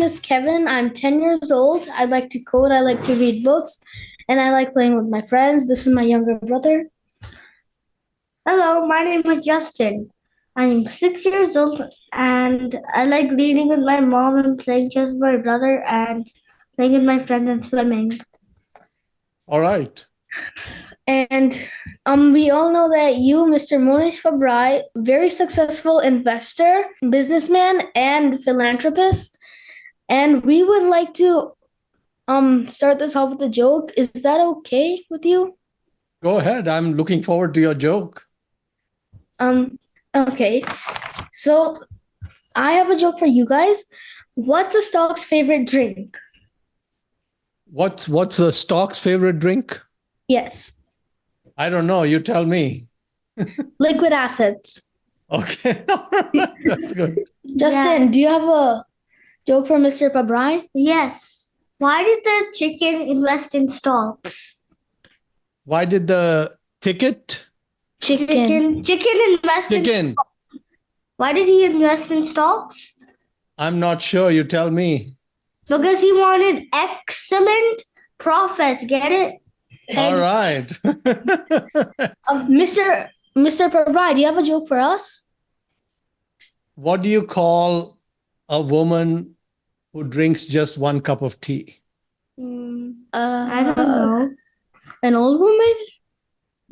is Kevin. I'm 10 years old. I like to code, I like to read books, and I like playing with my friends. This is my younger brother. Hello, my name is Justin. I'm 6 years old and I like reading with my mom and playing chess with my brother and playing with my friends and swimming. All right. And we all know that you, Mr. Mohnish Pabrai, very successful investor, businessman, and philanthropist. And we would like to start this off with a joke. Is that okay with you? Go ahead. I'm looking forward to your joke. Okay. So I have a joke for you guys. What's a stock's favorite drink? What's the stock's favorite drink? Yes. I don't know. You tell me. Liquid assets. Okay. That's good. Justin, do you have a joke for Mr. Pabrai? Yes. Why did the chicken invest in stocks? Why did the Chicken. Chicken invest in chicken? stocks. Why did he invest in stocks? I'm not sure. You tell me. Because he wanted excellent profits. Get it? All right. Mr. Pabrai, do you have a joke for us? What do you call a woman who drinks just one cup of tea? I don't know. An old woman?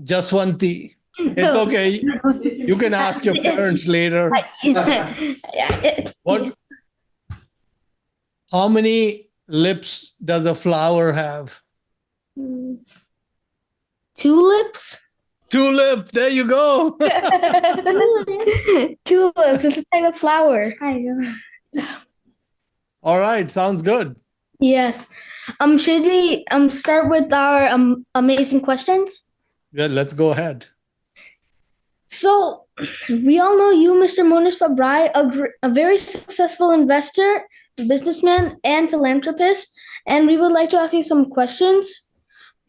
Just one tea. It's okay. You can ask your parents later. What? How many lips does a flower have? Tulips? Tulip. There you go. Tulips. It's a type of flower. I know. All right. Sounds good. Yes. Should we start with our amazing questions? Yeah, let's go ahead. So, we all know you, Mr. Mohnish Pabrai, a very successful investor, businessman, and philanthropist. And we would like to ask you some questions.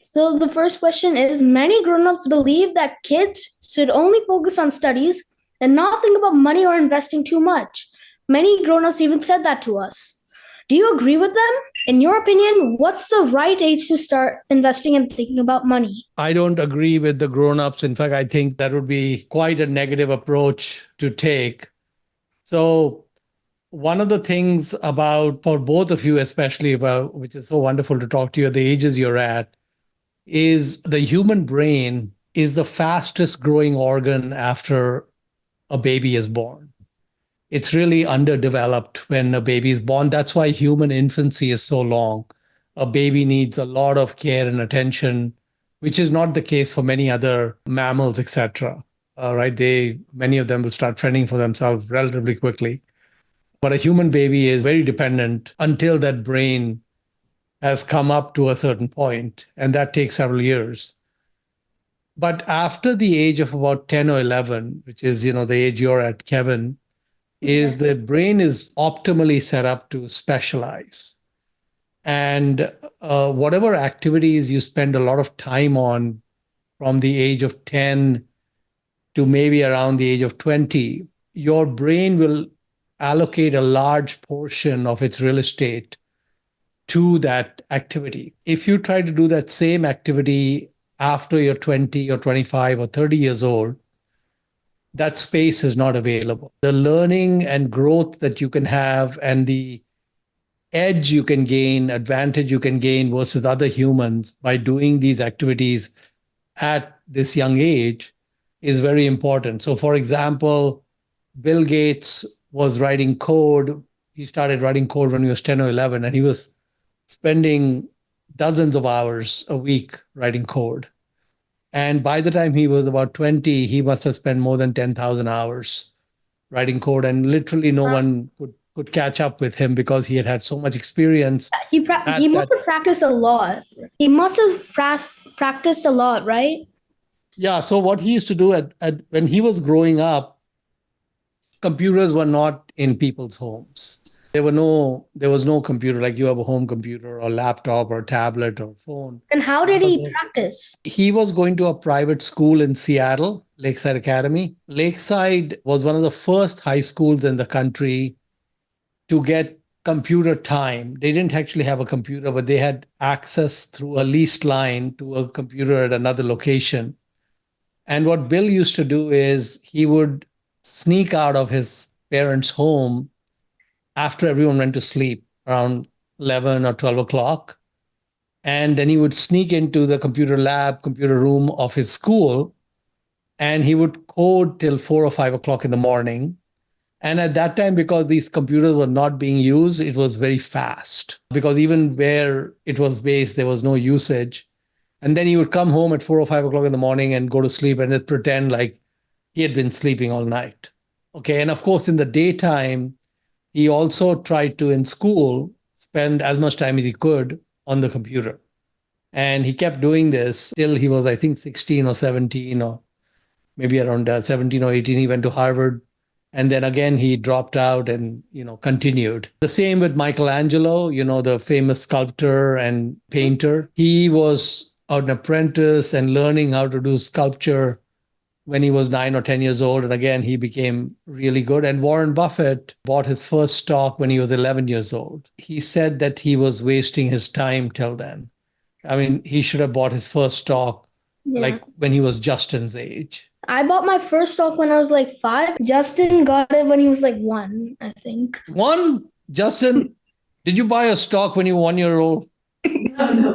So, the first question is, many grown-ups believe that kids should only focus on studies and not think about money or investing too much. Many grown-ups even said that to us. Do you agree with them? In your opinion, what's the right age to start investing and thinking about money? I don't agree with the grown-ups. In fact, I think that would be quite a negative approach to take. So one of the things about, for both of you especially, about which is so wonderful to talk to you at the ages you're at, is the human brain is the fastest growing organ after a baby is born. It's really underdeveloped when a baby is born. That's why human infancy is so long. A baby needs a lot of care and attention, which is not the case for many other mammals, etc. Right? Many of them will start fending for themselves relatively quickly. But a human baby is very dependent until that brain has come up to a certain point, and that takes several years. But after the age of about 10 or 11, which is, the age you're at, Kevin, is the brain is optimally set up to specialize. And whatever activities you spend a lot of time on from the age of 10 to maybe around the age of 20, your brain will allocate a large portion of its real estate to that activity. If you try to do that same activity after you're 20 or 25 or 30 years old, that space is not available. The learning and growth that you can have and the edge you can gain, advantage you can gain versus other humans by doing these activities at this young age is very important. So, for example, Bill Gates was writing code. He started writing code when he was 10 or 11, and he was spending dozens of hours a week writing code. And by the time he was about 20, he must have spent more than 10,000 hours writing code. And literally no one could catch up with him because he had so much experience. He must have practiced a lot. He must have practiced a lot, right? Yeah. So what he used to do when he was growing up, computers were not in people's homes. There was no computer like you have a home computer or laptop or tablet or phone. And how did he practice? He was going to a private school in Seattle, Lakeside Academy. Lakeside was one of the first high schools in the country to get computer time. They didn't actually have a computer, but they had access through a leased line to a computer at another location. And what Bill used to do is he would sneak out of his parents' home after everyone went to sleep around 11 or 12 o'clock. And then he would sneak into the computer lab, computer room of his school, and he would code till 4 or 5 o'clock in the morning. And at that time, because these computers were not being used, it was very fast because even where it was based, there was no usage. And then he would come home at 4 or 5 o'clock in the morning and go to sleep and just pretend like he had been sleeping all night. Okay. And of course, in the daytime, he also tried to, in school, spend as much time as he could on the computer. And he kept doing this till he was, I think, 16 or 17, or maybe around 17 or 18. He went to Harvard. And then again, he dropped out and, continued. The same with Michelangelo, the famous sculptor and painter. He was an apprentice and learning how to do sculpture when he was 9 or 10 years old. And again, he became really good. And Warren Buffett bought his first stock when he was 11 years old. He said that he was wasting his time till then. I mean, he should have bought his first stock like when he was Justin's age. I bought my first stock when I was like 5. Justin got it when he was like 1, I think. 1? Justin, did you buy a stock when you were 1 year old? No.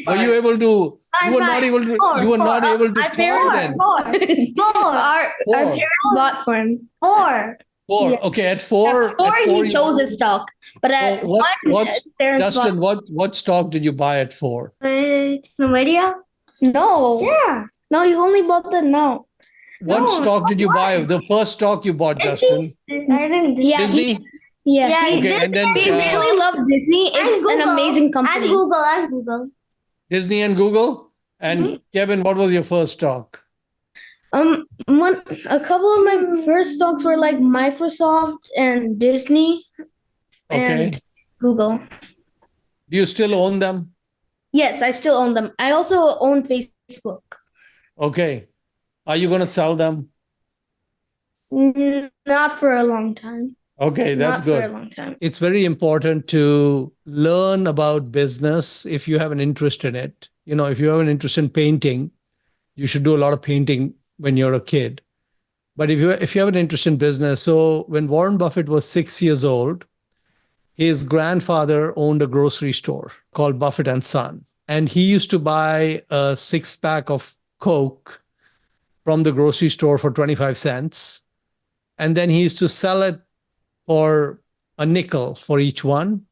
Were you able to? You were not able to. You were not able to talk then. Our parents bought for him. 4. 4. Yeah. Okay, at 4. At 4, he chose his stock. But at 1, his parents Justin, bought. what stock did you buy at 4? Nvidia? No. Yeah. No, you only bought the no. What stock did you buy? The first stock you bought, Justin? I think Disney? Okay, and then we really love Disney. It's an amazing company. And Google. Disney and Google? And Kevin, what was your first stock? A couple of my first stocks were like Microsoft and Disney and Google. Do you still own them? Yes, I still own them. I also own Facebook. Okay. Are you going to sell them? Not for a long time. Okay, that's Not good. for a long time. It's very important to learn about business if you have an interest in it. If you have an interest in painting, you should do a lot of painting when you're a kid. But if you have an interest in business, so when Warren Buffett was 6 years old, his grandfather owned a grocery store called Buffett and Son. And he used to buy a 6-pack of Coke from the grocery store for 25 cents. And then he used to sell it for a nickel for each one.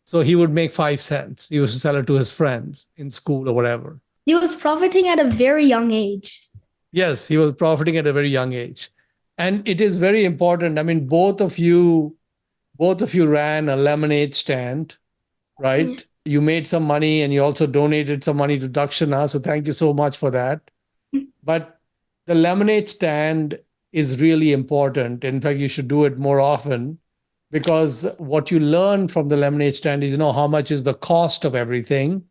So he would make 5 cents. He used to sell it to his friends in school or whatever. He was profiting at a very young age. Yes, he was profiting at a very young age. And it is very important. I mean, both of you ran a lemonade stand, right? Mm. You made some money and you also donated some money to Dakshana. So thank you so much for that. But the lemonade stand is really important. In fact, you should do it more often, because what you learn from the lemonade stand is, how much is the cost of everything,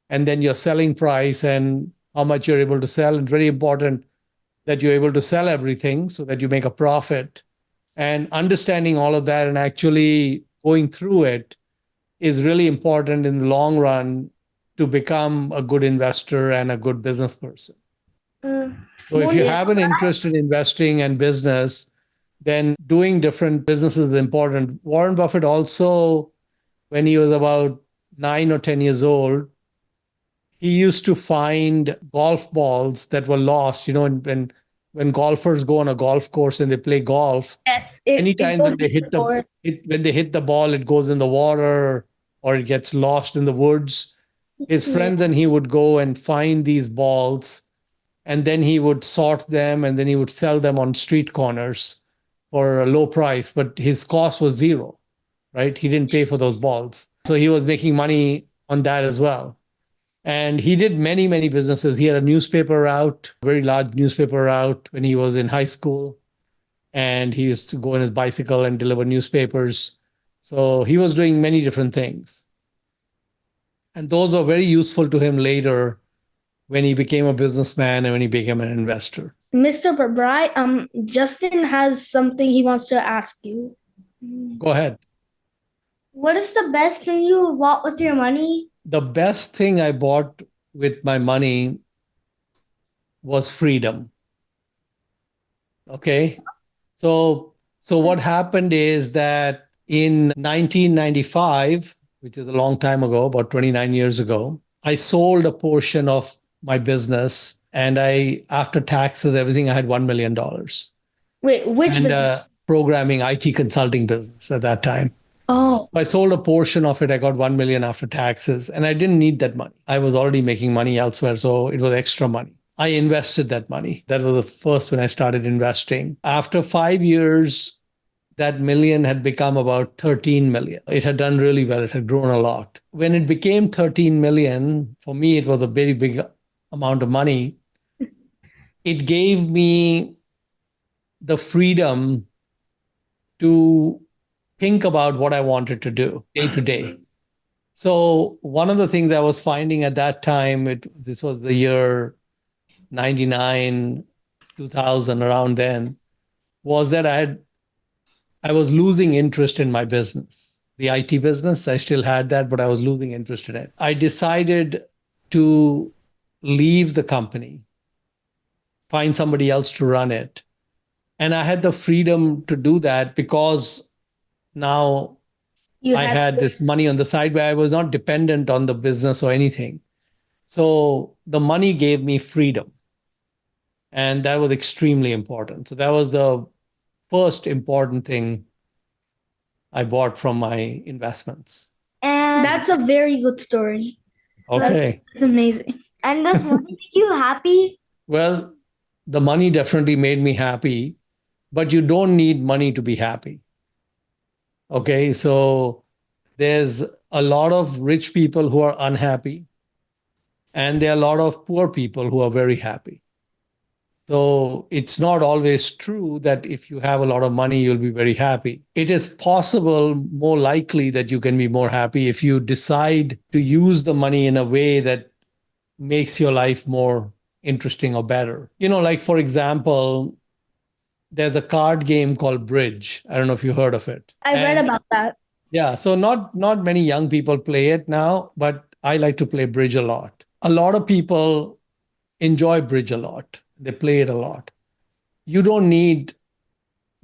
and then your selling price and how much you're able to sell. It's very important that you're able to sell everything so that you make a profit. And understanding all of that and actually going through it is really important in the long run to become a good investor and a good business person. So if you have an interest in investing and business, then doing different businesses is important. Warren Buffett also, when he was about 9 or 10 years old, he used to find golf balls that were lost. When golfers go on a golf course and they play golf, anytime when they hit the ball, it goes in the water or it gets lost in the woods. His friends and he would go and find these balls, and then he would sort them, and then he would sell them on street corners for a low price. But his cost was 0, right? He didn't pay for those balls. So he was making money on that as well. And he did many, many businesses. He had a newspaper route, a very large newspaper route when he was in high school. And he used to go on his bicycle and deliver newspapers. So he was doing many different things. And those are very useful to him later when he became a businessman and when he became an investor. Mr. Pabrai, Justin has something he wants to ask you. Go ahead. What is the best thing you bought with your money? The best thing I bought with my money was freedom. Okay. So what happened is that in 1995, which is a long time ago, about 29 years ago, I sold a portion of my business, and after taxes, everything, I had $1 million. Wait, which And business? programming, IT consulting business at that time. Oh, I sold a portion of it. I got 1 million after taxes, and I didn't need that money. I was already making money elsewhere, so it was extra money. I invested that money. That was the first when I started investing. After 5 years, that million had become about 13 million. It had done really well. It had grown a lot. When it became 13 million, for me, it was a very big amount of money. It gave me the freedom to think about what I wanted to do day to day. So one of the things I was finding at that time, this was the year 99, 2000, around then, was that I was losing interest in my business. The IT business, I still had that, but I was losing interest in it. I decided to leave the company, find somebody else to run it. And I had the freedom to do that because now you I had. had this money on the side where I was not dependent on the business or anything. So the money gave me freedom. And that was extremely important. So that was the first important thing I bought from my investments. And That's a very good story. Okay. It's amazing. and does money make you happy? Well, the money definitely made me happy, but you don't need money to be happy. Okay. So there's a lot of rich people who are unhappy, and there are a lot of poor people who are very happy. So it's not always true that if you have a lot of money, you'll be very happy. It is possible, more likely, that you can be more happy if you decide to use the money in a way that makes your life more interesting or better. Like for example, there's a card game called Bridge. I don't know if you heard of it. I read about that. Yeah, so not many young people play it now, but I like to play Bridge a lot. A lot of people enjoy Bridge a lot. They play it a lot. You don't need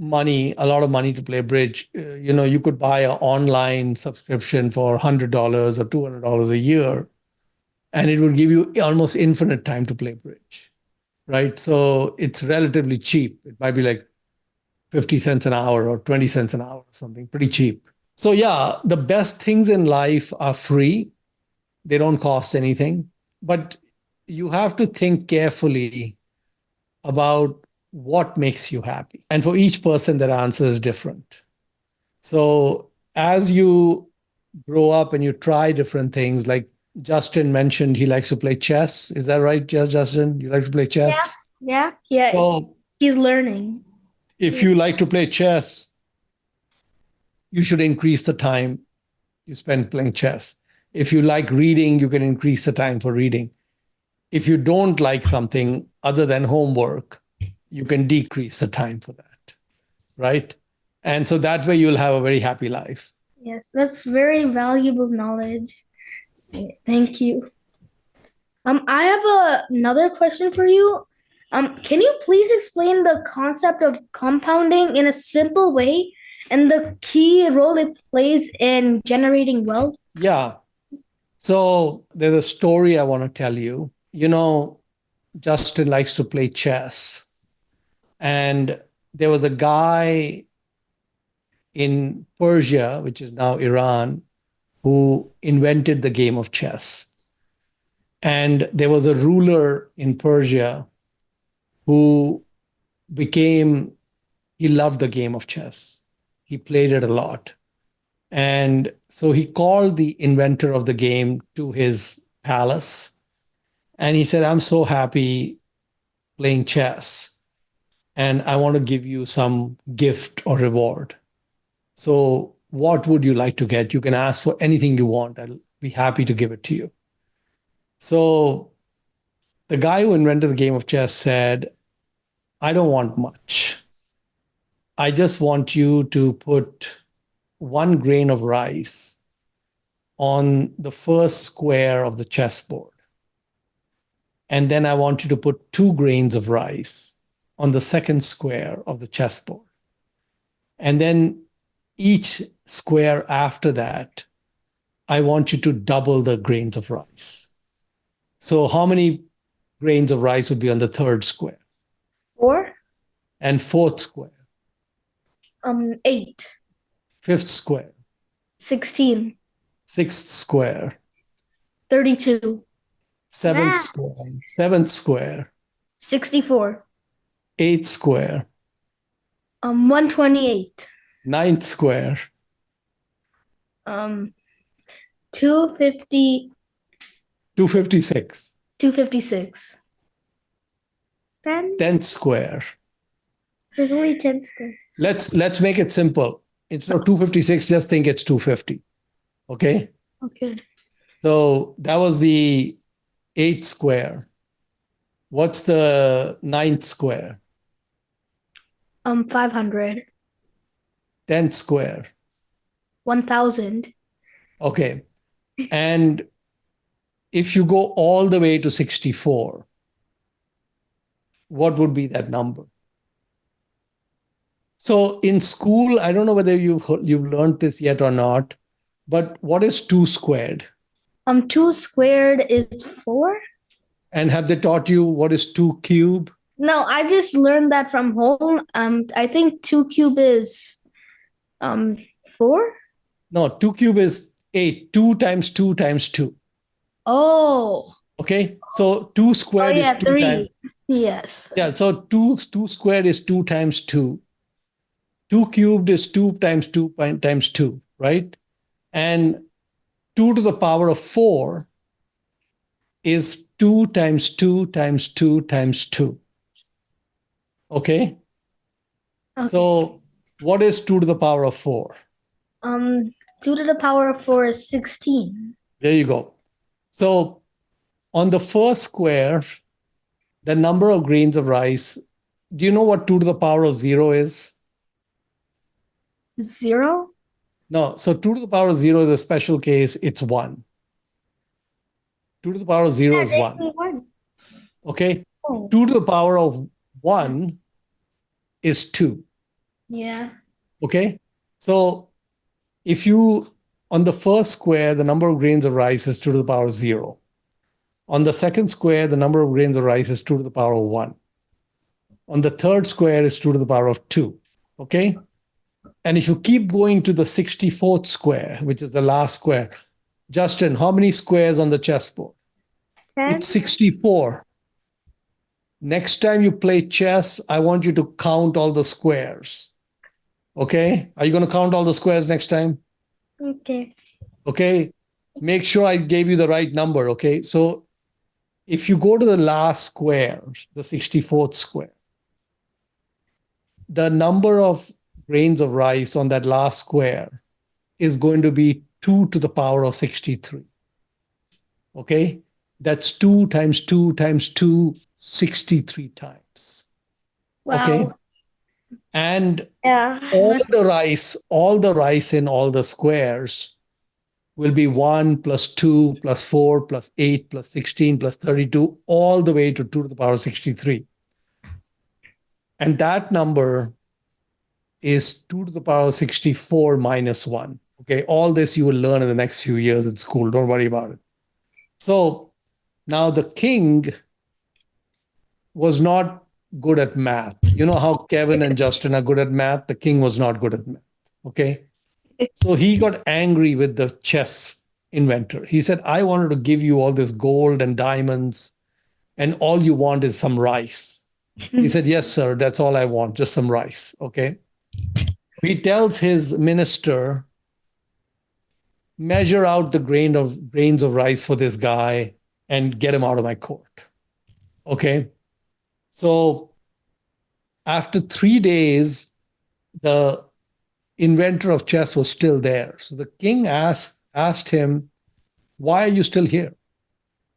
a lot of money to play Bridge. You could buy an online subscription for $100 or $200 a year, and it would give you almost infinite time to play Bridge, right? So it's relatively cheap. It might be like 50 cents an hour or 20 cents an hour, something pretty cheap. So yeah, the best things in life are free. They don't cost anything, but you have to think carefully about what makes you happy. And for each person, that answer is different. So as you grow up and you try different things, like Justin mentioned, he likes to play chess. Is that right, Justin? You like to play chess? Yeah. Yeah, So he's learning. if you like to play chess, you should increase the time you spend playing chess. If you like reading, you can increase the time for reading. If you don't like something other than homework, you can decrease the time for that, right? And so that way you'll have a very happy life. Yes, that's very valuable knowledge. Thank you. I have another question for you. Can you please explain the concept of compounding in a simple way and the key role it plays in generating wealth? Yeah. So there's a story I want to tell you. Justin likes to play chess. And there was a guy in Persia, which is now Iran, who invented the game of chess. And there was a ruler in Persia who he loved the game of chess. He played it a lot. And so he called the inventor of the game to his palace. And he said, I'm so happy playing chess, and I want to give you some gift or reward. So, what would you like to get? You can ask for anything you want. I'll be happy to give it to you. So, the guy who invented the game of chess said, I don't want much. I just want you to put one grain of rice on the first square of the chessboard. And then I want you to put 2 grains of rice on the second square of the chessboard. And then each square after that, I want you to double the grains of rice. So how many grains of rice would be on the third square? 4. And fourth square? 8. Fifth square? 16. Sixth square? 32. Seventh Math. square? Seventh square? 64. Eighth square? 128. Ninth square? 250. 256. 256. 10. 10th square? There's only 10 squares. Let's make it simple. Instead of 256, just think it's 250. Okay? Okay. So that was the 8th square. What's the 9th square? 500. 10th square? 1000. Okay. And if you go all the way to 64, what would be that number? So in school, I don't know whether you've learned this yet or not, but what is 2 squared? 2 squared is 4. And have they taught you what is 2 cube? No, I just learned that from home. I think 2 cube is 4. No, 2 cube is 8. 2 times 2 times 2. Oh. Okay. So 2 squared is 2 3. times. Yes. Yeah. So 2 squared is 2 times 2. 2 cubed is 2 times 2 times 2, right? And 2 to the power of 4 is 2 times 2 times 2 times 2. Okay? So what is 2 to the power of 4? 2 to the power of 4 is 16. There you go. So on the first square, the number of grains of rice, do you know what 2 to the power of 0 is? 0? No. So 2 to the power of 0 is a special case. It's 1. 2 to the power of 0 is 1. Okay? Oh. 2 to the power of 1 is 2. Yeah. Okay? So if you, on the first square, the number of grains of rice is 2 to the power of 0. On the second square, the number of grains of rice is 2 to the power of 1. On the third square is 2 to the power of 2. Okay? And if you keep going to the 64th square, which is the last square, Justin, how many squares on the chessboard? 10. It's 64. Next time you play chess, I want you to count all the squares. Okay? Are you going to count all the squares next time? Okay. Okay? Make sure I gave you the right number. Okay? So if you go to the last square, the 64th square, the number of grains of rice on that last square is going to be 2 to the power of 63. Okay? That's 2 times 2 times 2, 63 times. Wow. Okay? And Yeah. all the rice in all the squares will be 1 plus 2 plus 4 plus 8 plus 16 plus 32, all the way to 2 to the power of 63. And that number is 2 to the power of 64 minus 1. Okay, all this you will learn in the next few years at school. Don't worry about it. So now the king was not good at math. You know how Kevin and Justin are good at math? The king was not good at math. Okay. So he got angry with the chess inventor. He said, I wanted to give you all this gold and diamonds, and all you want is some rice. He said, yes, sir, that's all I want, just some rice. Okay. He tells his minister, measure out the grains of rice for this guy and get him out of my court. Okay. So after 3 days, the inventor of chess was still there. So the king asked him, why are you still here?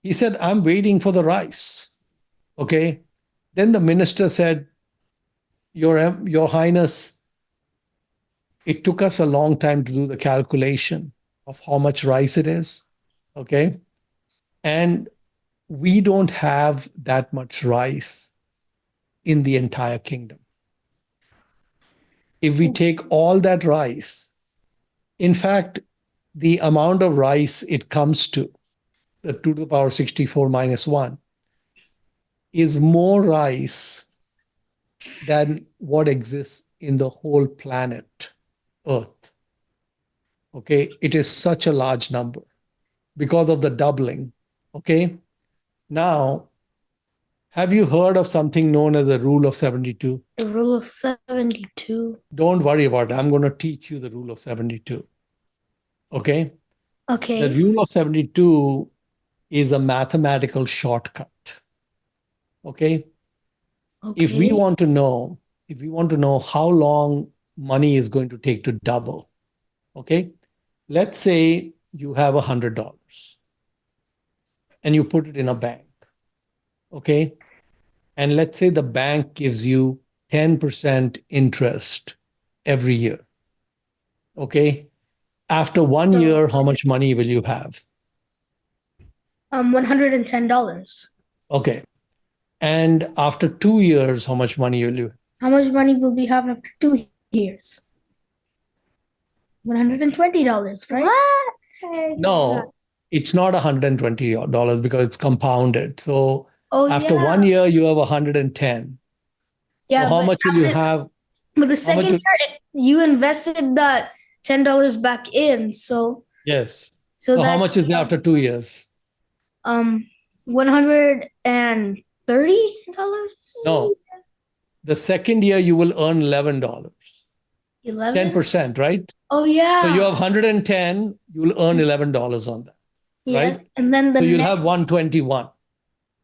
He said, I'm waiting for the rice. Okay. Then the minister said, Your Highness, it took us a long time to do the calculation of how much rice it is. Okay. And we don't have that much rice in the entire kingdom. If we take all that rice, in fact, the amount of rice it comes to, the 2 to the power 64 minus 1, is more rice than what exists in the whole planet Earth. Okay, it is such a large number because of the doubling. Okay, now, have you heard of something known as the rule of 72? The rule of 72. Don't worry about it. I'm going to teach you the rule of 72. Okay, the Okay. rule of 72 is a mathematical shortcut. Okay, if we Okay. want to know, how long money is going to take to double, okay, let's say you have $100 and you put it in a bank, okay, and let's say the bank gives you 10% interest every year, okay. After 1 year, how much money will you have? $110. Okay. And after 2 years, how much money will you have? How much money will we have after 2 years? $120, right? What? No, it's not $120 because it's compounded. So Oh, after yeah. 1 year, you have 110. So Yeah, how but much will you after- have? But the How second much will- year, you invested that $10 back in, so Yes. so So how that much is there after 2 years? $130. No, the second year you will earn $11. 11. 10%, right? Oh yeah. So you have 110, you will earn $11 on that. Yes, right? and then the So you'll next have 121,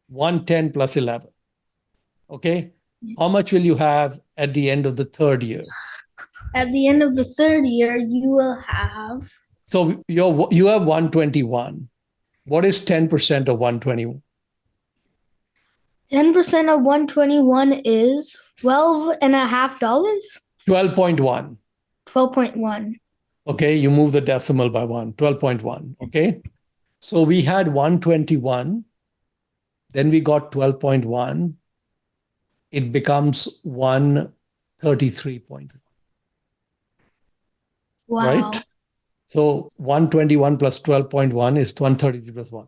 110 plus 11. Okay. How much will you have at the end of the third year? at the end of the third year, you will have So you have 121. What is 10% of 121? 10% of 121 is $12.50. 12.1. 12.1. Okay. You move the decimal by 1, 12.1. Okay. So we had 121. Then we got 12.1. It becomes 133.1. Wow. Right? So 121 plus 12.1 is 133 plus 1.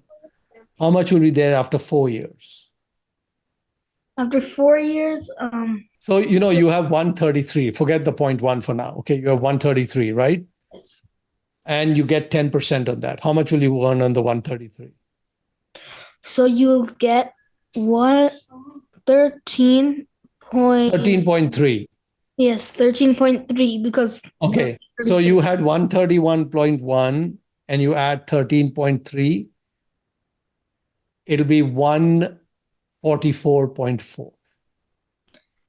How much will be there after 4 years? After 4 years, So, you have 133. Forget the 0.1 for now. Okay. You have 133, right? yes. And you get 10% on that. How much will you earn on the 133? So you'll get 13 point 13.3. yes, 13.3 because Okay. So you had 131.1 and you add 13.3. It'll be 144.4.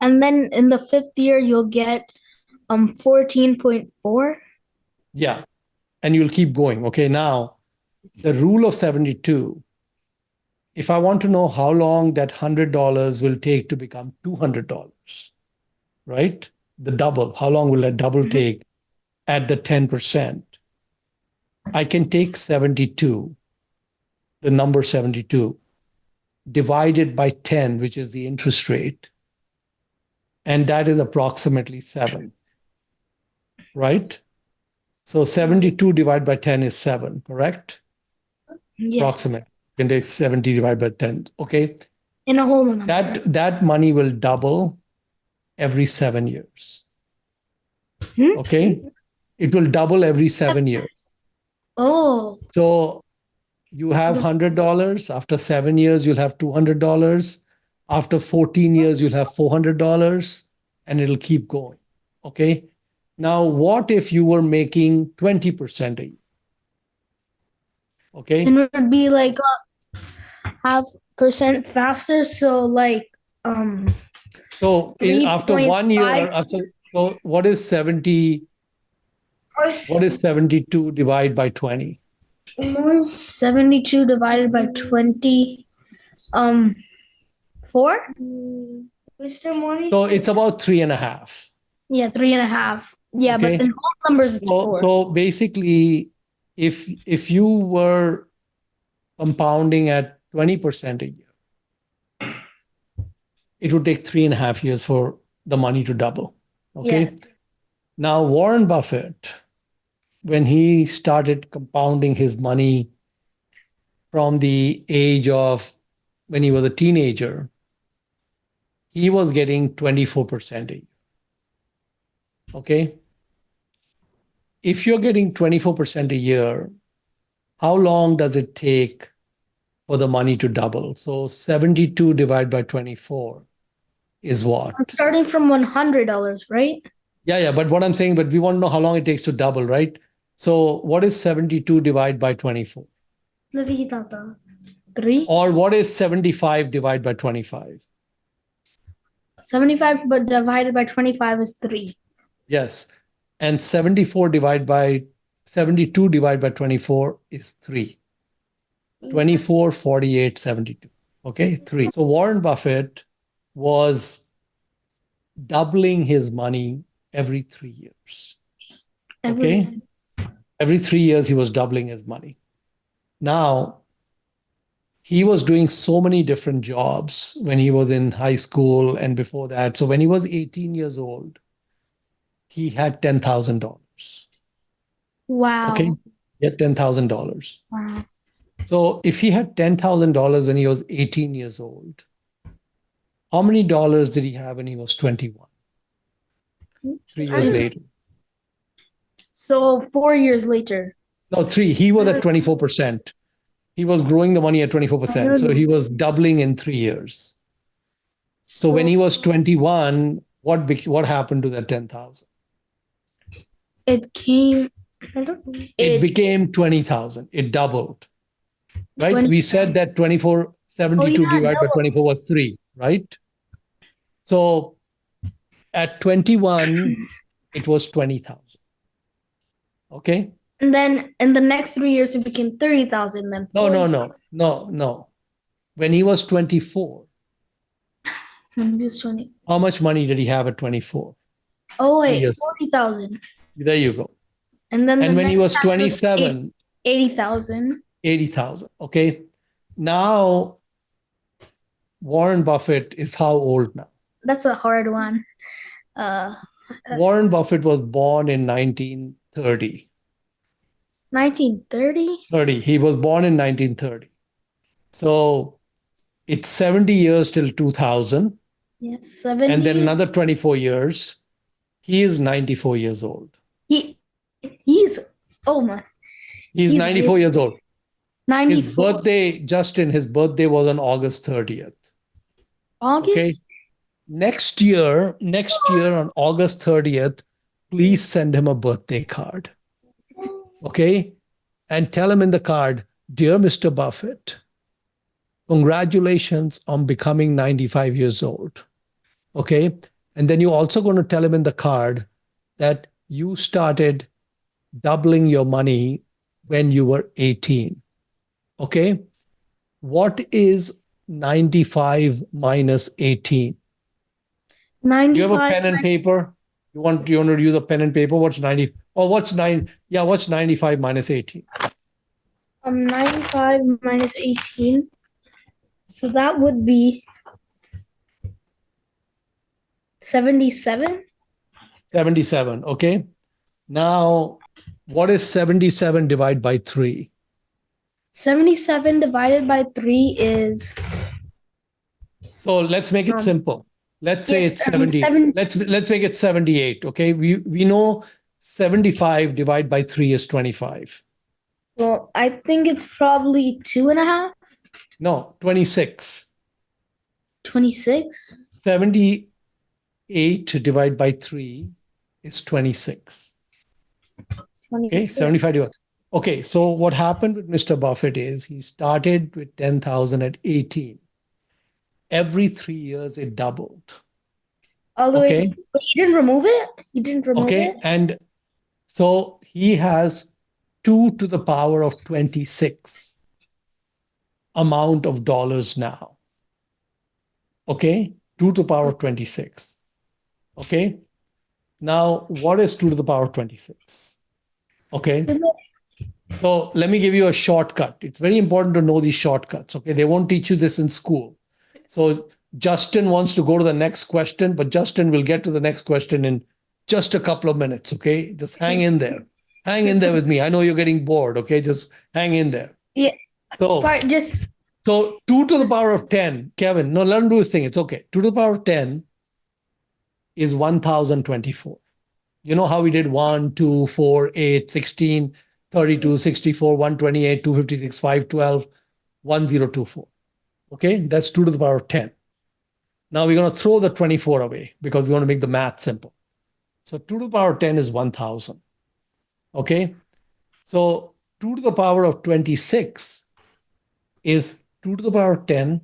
and then in the fifth year you'll get 14.4. Yeah. And you'll keep going. Okay. Now, the rule of 72, if I want to know how long that $100 will take to become $200, right? The double, how long will that double take at the 10%? I can take 72, the number 72, divided by 10, which is the interest rate, and that is approximately 7, right? So 72 divided by 10 is 7, correct? Yes. Approximate. You can take 70 divided by 10. Okay. In a whole number. That money will double every 7 years. Okay. It will double every 7 years. Oh. So you have $100. After 7 years, you'll have $200. After 14 years, you'll have $400, and it'll keep going. Okay. Now, what if you were making 20% a year? Okay. And it would be like half percent faster. So like So after 1 year, 3.5. so what is 70? What is 72 divided by 20? 72 divided by 20. 4? Mr. Mohnish. So it's about 3.5. Yeah, 3.5. Yeah, but Okay. in whole numbers, it's So, 4. so basically, if you were compounding at 20% a year, it would take 3.5 years for the money to double. Okay. Yes. Now, Warren Buffett, when he started compounding his money from the age of when he was a teenager, he was getting 24% a year. Okay. If you're getting 24% a year, how long does it take for the money to double? So 72 divided by 24 is what? I'm starting from $100, right? Yeah. But what I'm saying, but we want to know how long it takes to double, right? So what is 72 divided by 24? 3. Or what is 75 divided by 25? 75 but divided by 25 is 3. Yes. And 72 divided by 24 is 3. 24, 48, 72. Okay, 3. So Warren Buffett was doubling his money every 3 years. Okay. Every 3 years, he was doubling his money. Now, he was doing so many different jobs when he was in high school and before that. So when he was 18 years old, he had $10,000. Wow. Okay. He had $10,000. Wow. So if he had $10,000 when he was 18 years old, how many dollars did he have when he was 21? 3 years later. So 4 years later. No, 3. He was at 24%. He was growing the money at 24%. So he was doubling in 3 years. So when he was 21, what happened to that 10,000? It came. It became 20,000. It doubled. Right? 20. We said that 72 divided by 24 was 3, right? So at 21, it was 20,000. Okay? And then in the next 3 years, it became 30,000. Then No. When he was 24, when he was 20. how much money did he have at 24? Oh wait, 40,000. There you go. And then And when he was 27, 80,000. 80,000. Okay. Now, Warren Buffett is how old now? That's a hard one. Warren Buffett was born in 1930. 1930? He was born in 1930. So it's 70 years till 2000. Yes, 70. And then another 24 years. He is 94 years old. He's, oh my. He's 94 years old. 94. His birthday, Justin, his birthday was on August 30th. August? Okay. Next year on August 30th, please send him a birthday card. Okay. And tell him in the card, dear Mr. Buffett, congratulations on becoming 95 years old. Okay. And then you're also going to tell him in the card that you started doubling your money when you were 18. Okay. What is 95 minus 18? 95. Do you have a pen and paper? You want to use a pen and paper? What's 90? Oh, what's 9? Yeah, what's 95 minus 18? 95 minus 18. So that would be 77. 77. Okay. Now, what is 77 divided by 3? 77 divided by 3 is. So let's make it simple. Let's say it's 70. Let's make it 78. Okay. We know 75 divided by 3 is 25. Well, I think it's probably 2.5. No, 26. 26. 78 divided by 3 is 26. 26. Okay, 75 divided. Okay, so what happened with Mr. Buffett is he started with 10,000 at 18. Every 3 years, it doubled. All the way. But he didn't remove it? He didn't remove it? Okay, and so he has 2 to the power of 26 amount of dollars now. Okay, 2 to the power of 26. Okay, Now, what is 2 to the power of 26? Okay. So let me give you a shortcut. It's very important to know these shortcuts. Okay. They won't teach you this in school. So Justin wants to go to the next question, but Justin will get to the next question in just a couple of minutes. Okay. Just hang in there. Hang in there with me. I know you're getting bored. Okay. Just hang in there. Yeah. So, Just so 2 to the power of 10, Kevin, no, let him do his thing. It's okay. 2 to the power of 10 is 1024. You know how we did 1, 2, 4, 8, 16, 32, 64, 128, 256, 512, 1024. Okay, that's 2 to the power of 10. Now we're going to throw the 24 away because we want to make the math simple. So 2 to the power of 10 is 1000. Okay, so 2 to the power of 26 is 2 to the power of 10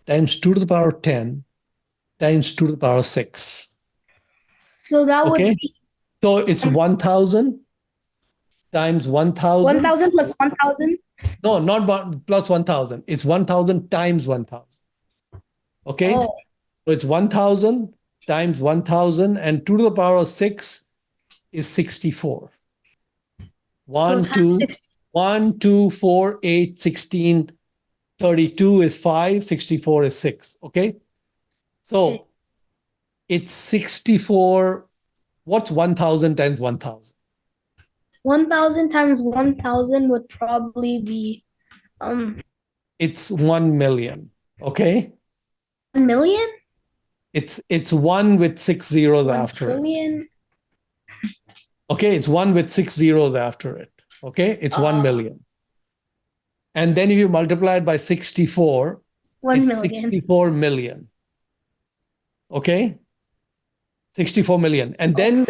times 2 to the power of 10 times 2 to the power of 6. so that would be So it's 1000 times 1000. 1000 plus 1000. No, not plus 1000. It's 1000 times 1000. Okay. Oh, So it's 1000 times 1000, and 2 to the power of 6 is 64. so 1, times 2, 60. 1, 2, 4, 8, 16, 32 is 5, 64 is 6. Okay. So it's 64. What's 1000 times 1000? 1000 times 1000 would probably be It's 1 million. Okay. 1 million? It's 1 with 6 zeros 1 after it. trillion? Okay, it's 1 with 6 zeros after it. Okay, it's 1 million. And then if you multiply it by 64, 1 it's million. 64 million. Okay, 64 million. And then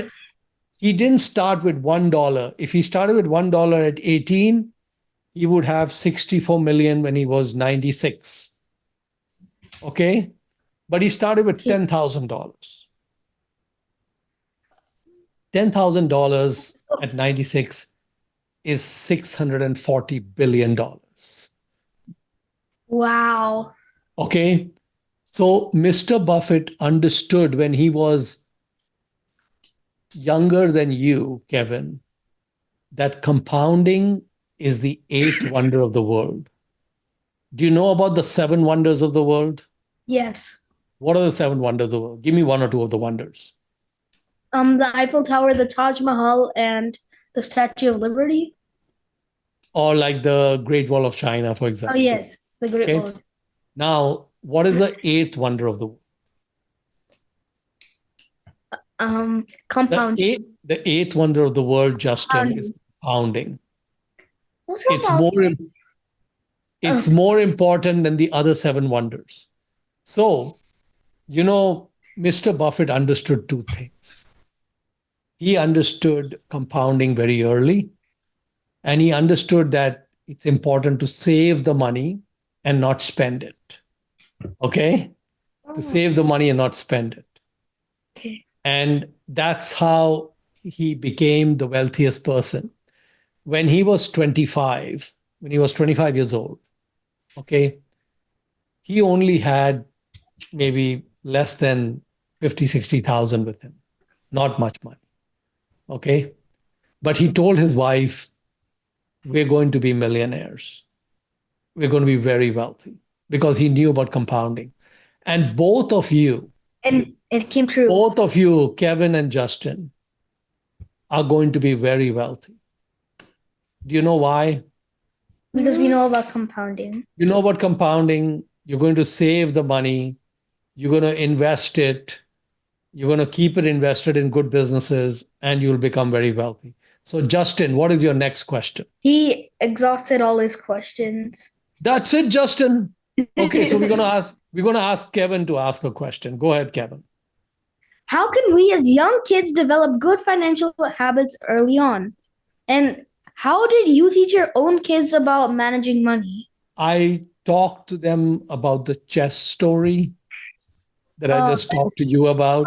he didn't start with $1. If he started with $1 at 18, he would have 64 million when he was 96. Okay, but he started with $10,000. $10,000 at 96 is $640 billion. Wow. Okay. So Mr. Buffett understood when he was younger than you, Kevin, that compounding is the eighth wonder of the world. Do you know about the 7 wonders of the world? Yes. What are the 7 wonders of the world? Give me 1 or 2 of the wonders. The Eiffel Tower, the Taj Mahal, and the Statue of Liberty. Or like the Great Wall of China, for Oh example. yes, the Great Okay. Wall. Now, what is the 8th wonder of the world? Compound. The eighth wonder of the world, Justin, is compounding. It's more important than the other 7 wonders. So, you know, Mr. Buffett understood 2 things. He understood compounding very early, and he understood that it's important to save the money and not spend it. Okay? To save the money and not spend it. Okay. And that's how he became the wealthiest person. When he was 25 years old, okay, he only had maybe less than 50, 60,000 with him, not much money. Okay. But he told his wife, we're going to be millionaires. We're going to be very wealthy, because he knew about compounding. And both of you, And it came true. both of you, Kevin and Justin, are going to be very wealthy. Do you know why? Because we know about compounding. You know about compounding. You're going to save the money. You're going to invest it. You're going to keep it invested in good businesses, and you'll become very wealthy. So, Justin, what is your next question? He exhausted all his questions. That's it, Justin. Okay, so we're going to ask Kevin to ask a question. Go ahead, Kevin. How can we as young kids develop good financial habits early on? And how did you teach your own kids about managing money? I talked to them about the chess story that I just talked to you about.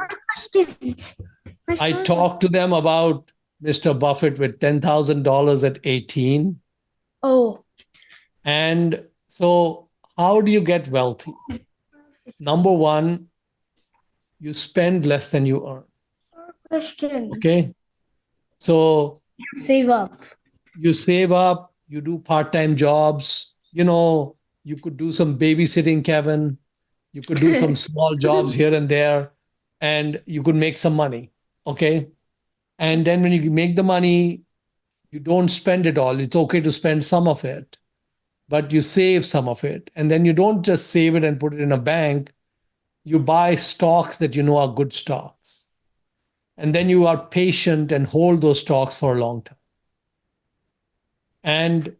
I talked to them about Mr. Buffett with $10,000 at 18. Oh. And so, how do you get wealthy? Number one, you spend less than you earn. Question. Okay. So Save up. you save up, you do part-time jobs, you could do some babysitting, Kevin. You could do some small jobs here and there, and you could make some money. Okay. And then when you make the money, you don't spend it all. It's okay to spend some of it, but you save some of it. And then you don't just save it and put it in a bank. You buy stocks that you know are good stocks. And then you are patient and hold those stocks for a long time. And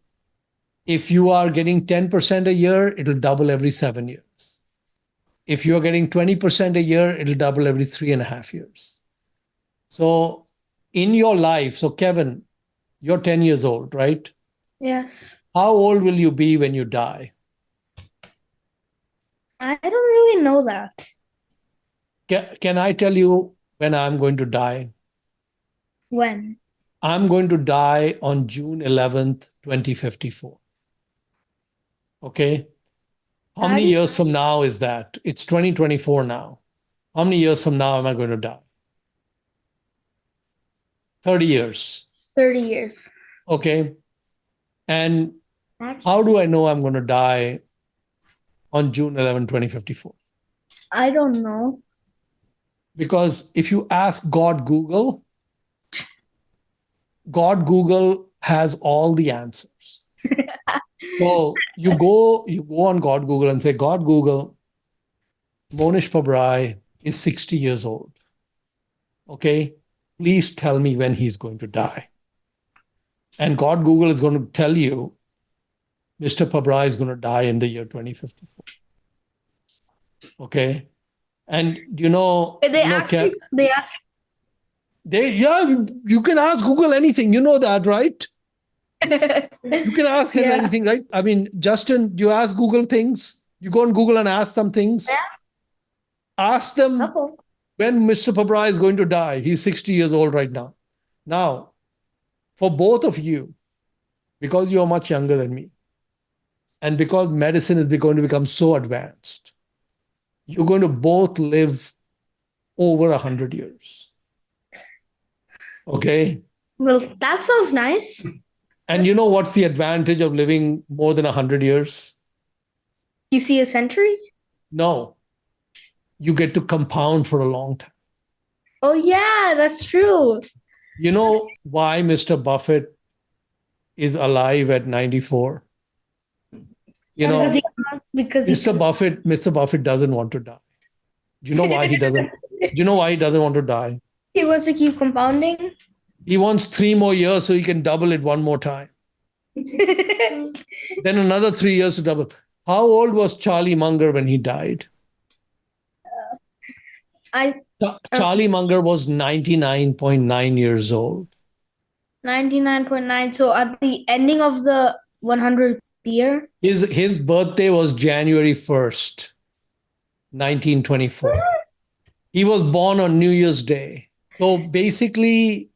if you are getting 10% a year, it'll double every 7 years. If you're getting 20% a year, it'll double every 3.5 years. So in your life, so Kevin, you're 10 years old, right? Yes. How old will you be when you die? I don't really know that. Can I tell you when I'm going to die? When? I'm going to die on June 11th, 2054. Okay. How many Daddy? years from now is that? It's 2024 now. How many years from now am I going to die? 30 years. 30 years. Okay. And That's how do I know I'm going to die on June 11, 2054? I don't know. Because if you ask God Google, God Google has all the answers. So you go on God Google and say, God Google, Mohnish Pabrai is 60 years old. Okay, please tell me when he's going to die. And God Google is going to tell you, Mr. Pabrai is going to die in the year 2054. Okay, and you can ask Google anything. You know that, right? You can ask him Yeah. anything, right? I mean, Justin, you ask Google things. You go on Google and ask them things. Yeah. Ask them Oh. when Mr. Pabrai is going to die. He's 60 years old right now. Now, for both of you, because you are much younger than me, and because medicine is going to become so advanced, you're going to both live over 100 years. Okay? Well, that sounds nice. And you know what's the advantage of living more than 100 years? You see a century? No. You get to compound for a long time. Oh, yeah, that's true. You know why Mr. Buffett is alive at 94? You know, Because he Mr. Buffett doesn't want to die. Do you know why he doesn't? Do you know why he doesn't want to die? he wants to keep compounding. He wants 3 more years so he can double it one more time. Then another 3 years to double. How old was Charlie Munger when he died? Charlie Munger was 99.9 years old. 99.9. So at the ending of the 100th year? His birthday was January 1st, 1924. He was born on New Year's Day. So basically,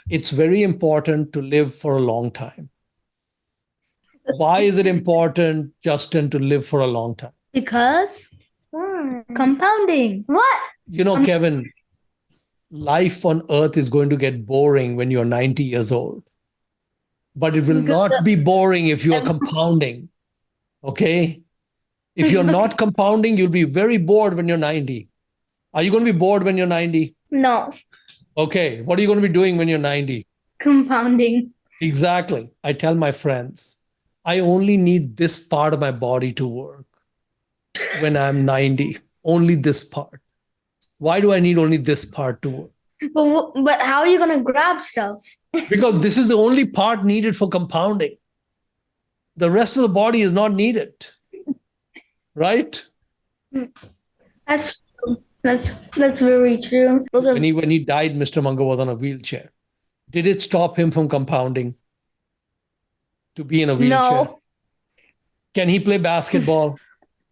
it's very important to live for a long time. Why is it important, Justin, to live for a long time? Because compounding. what? You know, Kevin, life on earth is going to get boring when you're 90 years old. But it will not be boring if you are compounding. Okay? If you're not compounding, you'll be very bored when you're 90. Are you going to be bored when you're 90? No. Okay. What are you going to be doing when you're 90? Compounding. Exactly. I tell my friends, I only need this part of my body to work when I'm 90. Only this part. Why do I need only this part to work? But how are you going to grab stuff? Because this is the only part needed for compounding. The rest of the body is not needed. Right? That's true. That's very true. When he died, Mr. Munger was on a wheelchair. Did it stop him from compounding to be in a wheelchair? No. Can he play basketball?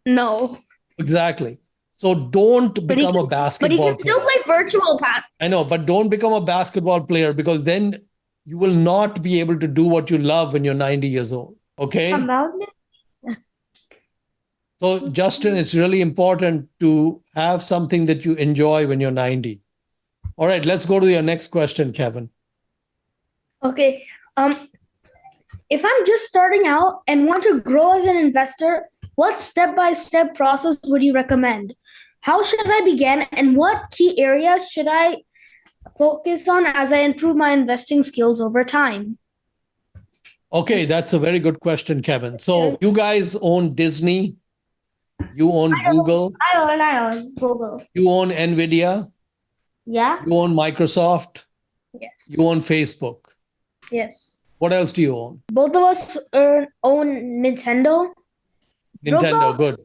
No. Exactly. So don't become a basketball player. But he can still play virtual pass. I know, but don't become a basketball player because then you will not be able to do what you love when you're 90 years old. Okay? Compounding? So, Justin, it's really important to have something that you enjoy when you're 90. All right, let's go to your next question, Kevin. Okay. If I'm just starting out and want to grow as an investor, what step-by-step process would you recommend? How should I begin, and what key areas should I focus on as I improve my investing skills over time? Okay, that's a very good question, Kevin. So you guys own Disney, you own Google, I own Google. you own Nvidia, Yeah. you own Microsoft, Yes. you own Facebook. Yes. What else do you own? Both of us own Nintendo, Nintendo, good.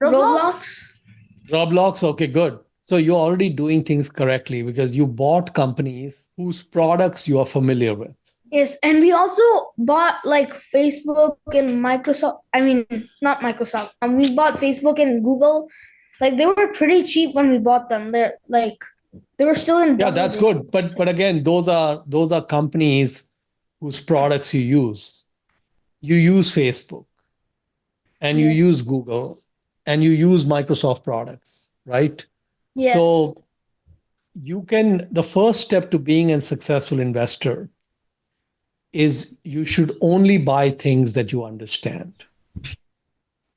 Roblox. Roblox, okay, good. So you're already doing things correctly because you bought companies whose products you are familiar with. Yes, and we also bought like Facebook and Microsoft. I mean, not Microsoft. We bought Facebook and Google. Like they were pretty cheap when we bought them. They're like they were still in. Yeah, that's good. But again, those are companies whose products you use. You use Facebook and you Yes. use Google and you use Microsoft products, right? Yes. So the first step to being a successful investor is you should only buy things that you understand.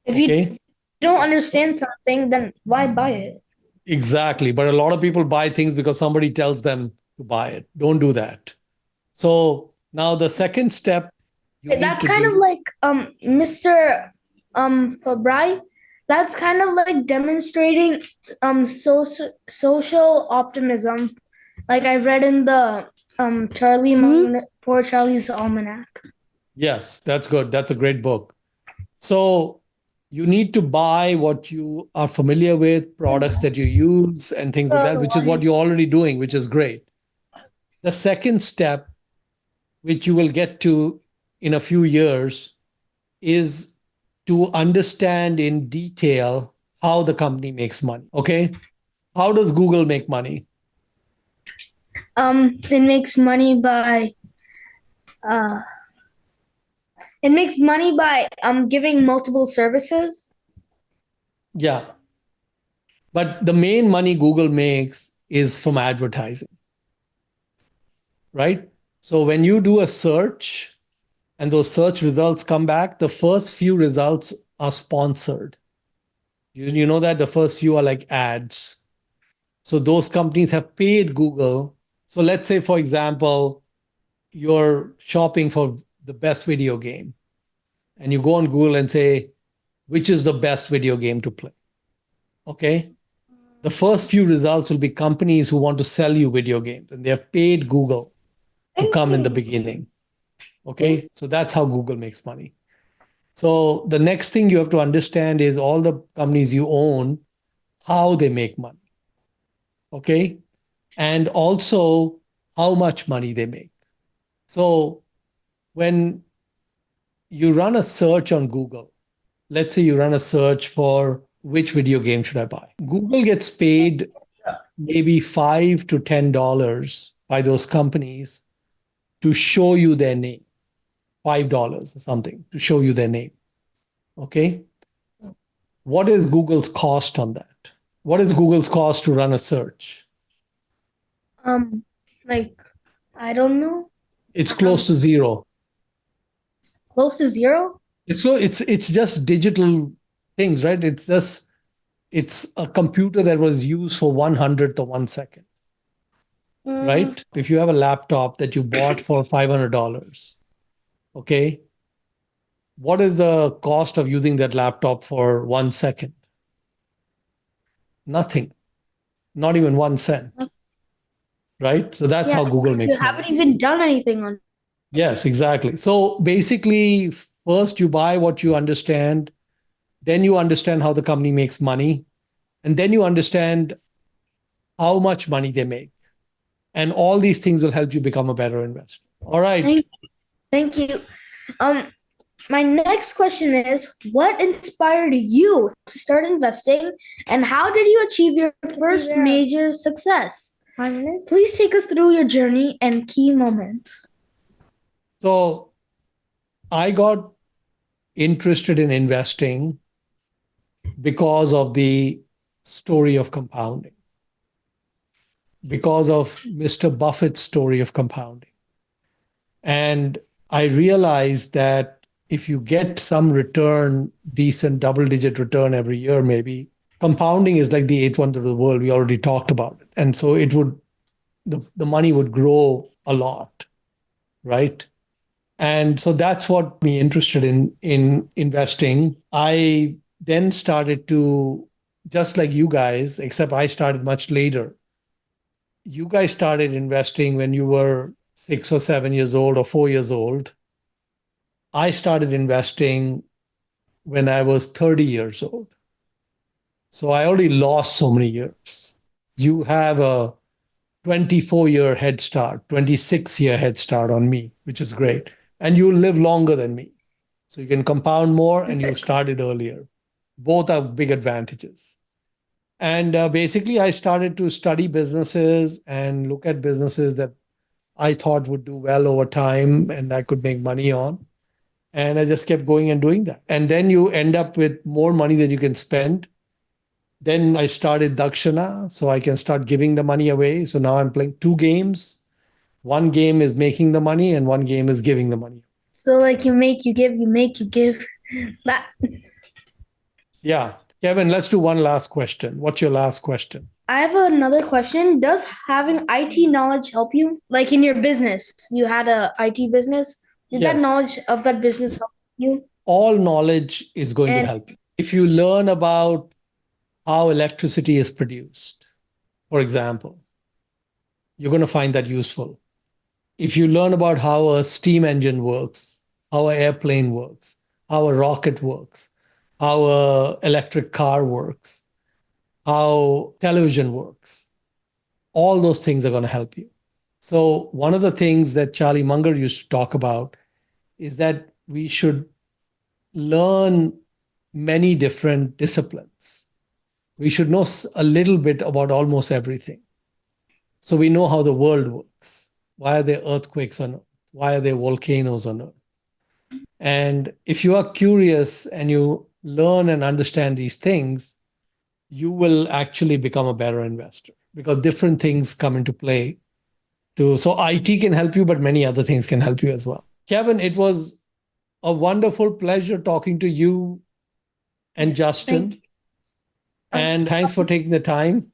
If you don't understand something, then why buy it? Exactly. But a lot of people buy things because somebody tells them to buy it. Don't do that. So now the second step. That's kind of like Mr. Pabrai. That's kind of like demonstrating social optimism, like I read in the Poor Charlie's Almanac. Yes, that's good. That's a great book. So you need to buy what you are familiar with, products that you use, and things like that, which is what you're already doing, which is great. The second step, which you will get to in a few years, is to understand in detail how the company makes money. Okay. How does Google make money? It makes money by giving multiple services. Yeah. But the main money Google makes is from advertising. Right? So when you do a search and those search results come back, the first few results are sponsored. You know that the first few are like ads. So those companies have paid Google. So let's say, for example, you're shopping for the best video game and you go on Google and say, which is the best video game to play? Okay. The first few results will be companies who want to sell you video games and they have paid Google to come in the beginning. Okay. So that's how Google makes money. So the next thing you have to understand is all the companies you own, how they make money. Okay. And also how much money they make. So when you run a search on Google, let's say you run a search for which video game should I buy? Google gets paid maybe $5 to $10 by those companies to show you their name. $5 or something to show you their name. Okay. What is Google's cost on that? What is Google's cost to run a search? Like, I don't know. It's close to zero. Close to zero? So it's just digital things, right? It's a computer that was used for 1/100th of 1 second. Right? If you have a laptop that you bought for $500, okay, what is the cost of using that laptop for 1 second? Nothing. Not even 1 cent. Right? So that's how Google makes money. You haven't even done anything on. Yes, exactly. So basically, first you buy what you understand, then you understand how the company makes money, and then you understand how much money they make. And all these things will help you become a better investor. All right. Thank you. My next question is, what inspired you to start investing, and how did you achieve your first major success? Please take us through your journey and key moments. So I got interested in investing because of the story of compounding. because of Mr. Buffett's story of compounding. And I realized that if you get some return, decent double-digit return every year, maybe compounding is like the eighth wonder of the world. We already talked about it. And so the money would grow a lot, right? And so that's what me interested in investing. I then started to, just like you guys, except I started much later. You guys started investing when you were 6 or 7 years old or 4 years old. I started investing when I was 30 years old. So I already lost so many years. You have a 24-year head start, 26-year head start on me, which is great. And you live longer than me. So you can compound more and you started earlier. Both are big advantages. And basically, I started to study businesses and look at businesses that I thought would do well over time and I could make money on. And I just kept going and doing that. And then you end up with more money than you can spend. Then I started Dakshana, so I can start giving the money away. So now I'm playing two games. One game is making the money, and one game is giving the money. So like you make, you give, you make, you give. That. Yeah. Kevin, let's do one last question. What's your last question? I have another question. Does having IT knowledge help you? Like in your business, you had a IT business. Did that Yes. knowledge of that business help you? All knowledge is going to help you. If you learn about how electricity is produced, for example, you're going to find that useful. If you learn about how a steam engine works, how an airplane works, how a rocket works, how an electric car works, how television works, all those things are going to help you. So one of the things that Charlie Munger used to talk about is that we should learn many different disciplines. We should know a little bit about almost everything. So we know how the world works. Why are there earthquakes on Earth? Why are there volcanoes on Earth? And if you are curious and you learn and understand these things, you will actually become a better investor because different things come into play. So IT can help you, but many other things can help you as well. Kevin, it was a wonderful pleasure talking to you and Justin. And thanks for taking the time.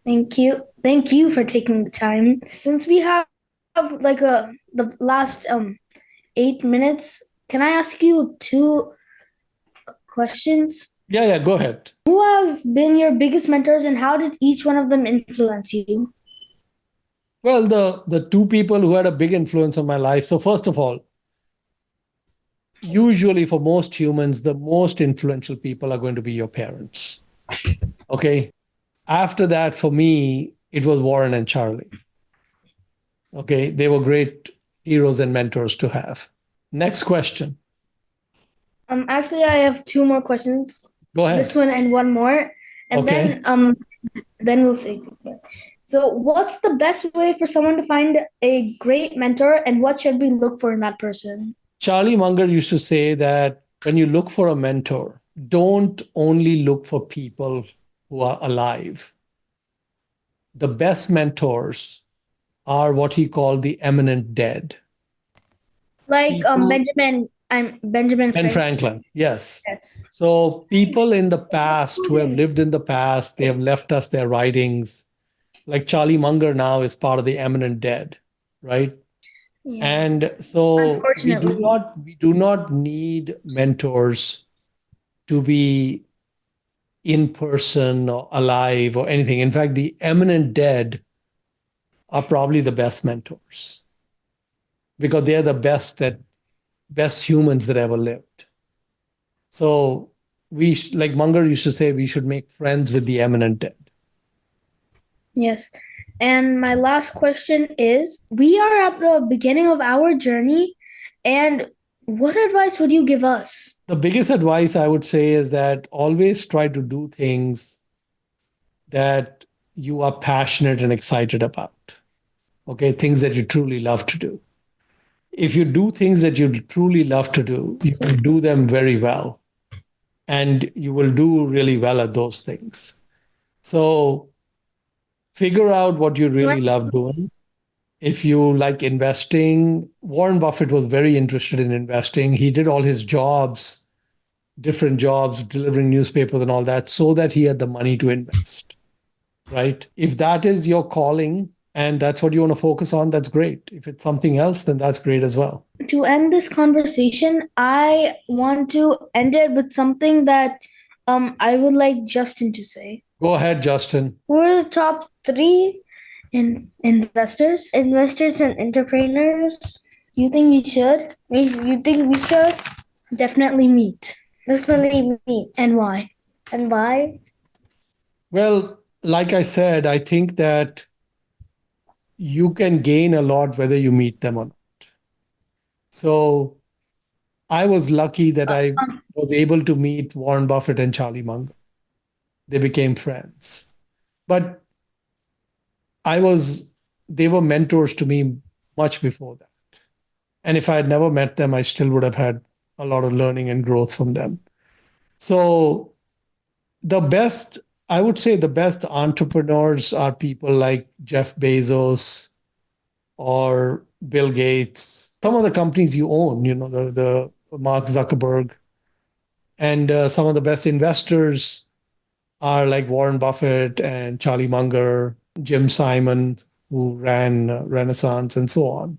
Thank you. Thank you for taking the time. Since we have like the last 8 minutes, can I ask you two questions? Yeah, go ahead. Who has been your biggest mentors and how did each one of them influence you? Well, the two people who had a big influence on my life. So first of all, usually for most humans, the most influential people are going to be your parents. Okay. After that, for me, it was Warren and Charlie. Okay. They were great heroes and mentors to have. Next question. Actually, I have two more questions. Go ahead. This one and one more. And Okay. then we'll see. So what's the best way for someone to find a great mentor and what should we look for in that person? Charlie Munger used to say that when you look for a mentor, don't only look for people who are alive. The best mentors are what he called the eminent dead. Like People- Benjamin Ben Franklin, yes. So people in the past who have lived in the past, they have left us their writings. Like Charlie Munger now is part of the eminent dead, right? Yeah. And so Unfortunately. we do not need mentors to be in person or alive or anything. In fact, the eminent dead are probably the best mentors because they're the best humans that ever lived. So like Munger used to say, we should make friends with the eminent dead. Yes. And my last question is, we are at the beginning of our journey, and what advice would you give us? The biggest advice I would say is that always try to do things that you are passionate and excited about. Okay, things that you truly love to do. If you do things that you truly love to do, you will do them very well. And you will do really well at those things. So figure out what you really love doing. If you like investing, Warren Buffett was very interested in investing. He did all his jobs, different jobs, delivering newspapers and all that, so that he had the money to invest, right? If that is your calling and that's what you want to focus on, that's great. If it's something else, then that's great as well. To end this conversation, I want to end it with something that I would like Justin to say. Go ahead, Justin. Who are the top 3 Investors? investors and entrepreneurs You think we should you think we should definitely meet? definitely meet? And why? And why? Well, like I said, I think that you can gain a lot whether you meet them or not. So I was lucky that I was able to meet Warren Buffett and Charlie Munger. They became friends. But they were mentors to me much before that. And if I had never met them, I still would have had a lot of learning and growth from them. So I would say the best entrepreneurs are people like Jeff Bezos or Bill Gates, some of the companies you own, the Mark Zuckerberg. And some of the best investors are like Warren Buffett and Charlie Munger, Jim Simon, who ran Renaissance and so on.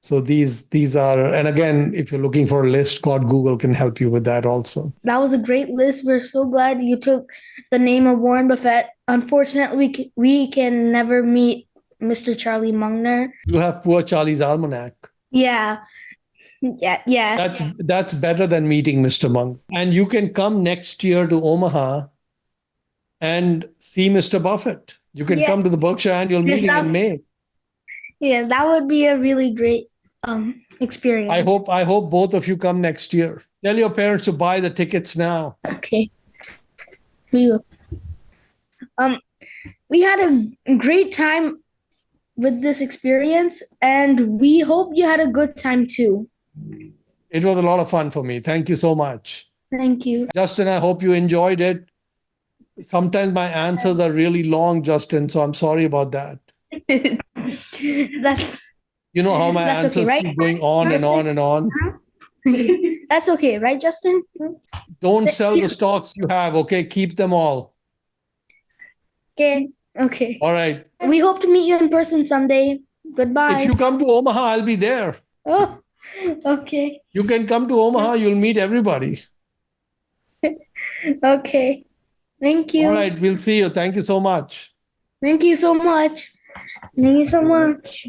So these are, and again, if you're looking for a list, Google can help you with that also. That was a great list. We're so glad you took the name of Warren Buffett. Unfortunately, we can never meet Mr. Charlie Munger. You have Poor Charlie's Almanac. Yeah. That's better than meeting Mr. Munger. And you can come next year to Omaha and see Mr. Buffett. You can come to the Berkshire Annual Meeting in May. Yeah, that would be a really great experience. I hope both of you come next year. Tell your parents to buy the tickets now. Okay. We will. We had a great time with this experience, and we hope you had a good time too. It was a lot of fun for me. Thank you so much. Thank you. Justin, I hope you enjoyed it. Sometimes my answers are really long, Justin, so I'm sorry about that. You know how my answers keep going on and on and on. That's okay, right, Justin? Don't sell the stocks you have, okay? Keep them all. Okay. All right. We hope to meet you in person someday. Goodbye. If you come to Omaha, I'll be there. Oh, okay. You can come to Omaha, you'll meet everybody. Okay. Thank you. All right, we'll see you. Thank you so much. Thank you so much. Thank you so much.